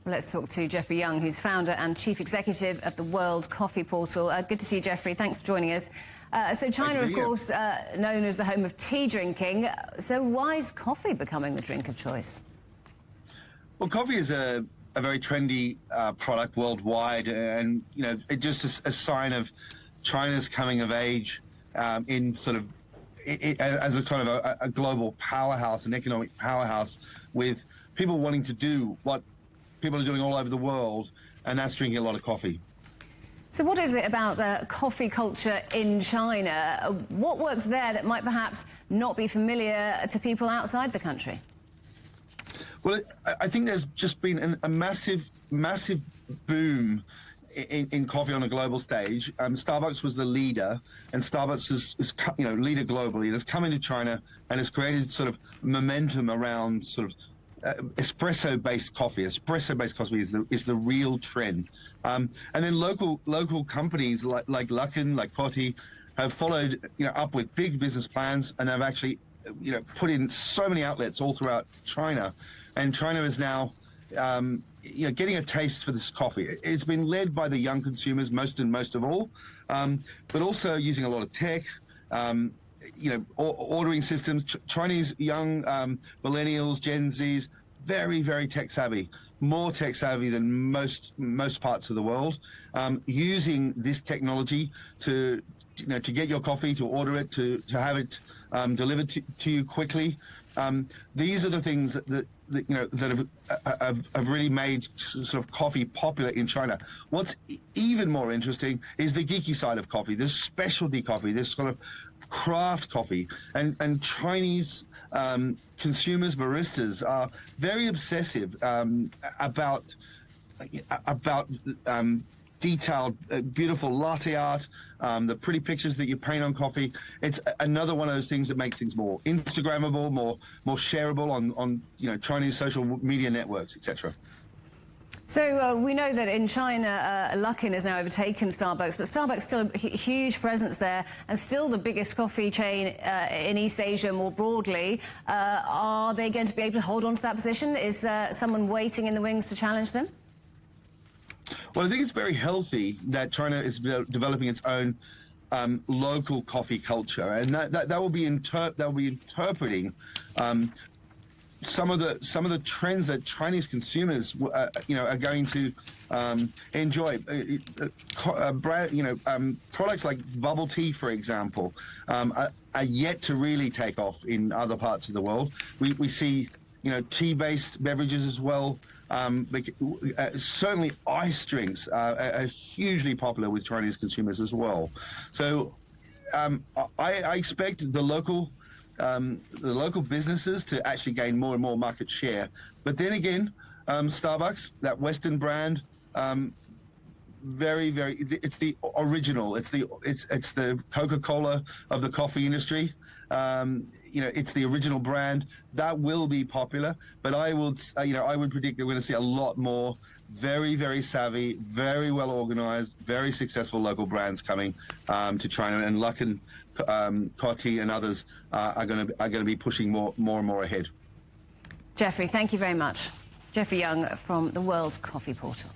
Well, let's talk to Jeffrey Young, who's founder and chief executive of the World Coffee Portal. Good to see you, Jeffrey. Thanks for joining us. So China, of course, known as the home of tea drinking. So why is coffee becoming the drink of choice? Well, coffee is a very trendy product worldwide, and it's just a sign of China's coming of age in sort of as a kind of a global powerhouse, an economic powerhouse, with people wanting to do what people are doing all over the world, and that's drinking a lot of coffee. So what is it about coffee culture in China? What works there that might perhaps not be familiar to people outside the country? Well, I think there's just been a massive boom in coffee on a global stage. Starbucks was the leader, and Starbucks is leader globally. It has come into China and has created sort of momentum around sort of espresso-based coffee. Espresso-based coffee is the real trend. And then local companies like Luckin, like Coty, have followed up with big business plans, and have actually put in so many outlets all throughout China. And China is now getting a taste for this coffee. It's been led by the young consumers most of all, but also using a lot of tech. Ordering systems. Chinese young millennials, Gen Zs, very tech savvy, more tech savvy than most parts of the world, using this technology to get your coffee, to order it, to have it delivered to you quickly. These are the things that have really made sort of coffee popular in China. What's even more interesting is the geeky side of coffee, this specialty coffee, this sort of craft coffee, and Chinese consumers, baristas, are very obsessive about detailed, beautiful latte art, the pretty pictures that you paint on coffee. It's another one of those things that makes things more Instagrammable, more shareable on Chinese social media networks, etc. So we know that in China, Luckin has now overtaken Starbucks, but Starbucks still a huge presence there, and still the biggest coffee chain in East Asia more broadly. Are they going to be able to hold on to that position? Is someone waiting in the wings to challenge them? Well, I think it's very healthy that China is developing its own local coffee culture, and that will be interpreting some of the trends that Chinese consumers are going to enjoy. Products like bubble tea, for example, are yet to really take off in other parts of the world. We see tea-based beverages as well. Certainly ice drinks are hugely popular with Chinese consumers as well. So I expect the local businesses to actually gain more and more market share. But then again, Starbucks, that Western brand, it's the original. It's the Coca-Cola of the coffee industry. It's the original brand that will be popular. But I would predict that we're going to see a lot more very savvy, very well organized, very successful local brands coming to China, and Luckin, Coty, and others are going to be pushing more and more ahead. Jeffrey, thank you very much. Jeffrey Young from the World Coffee Portal.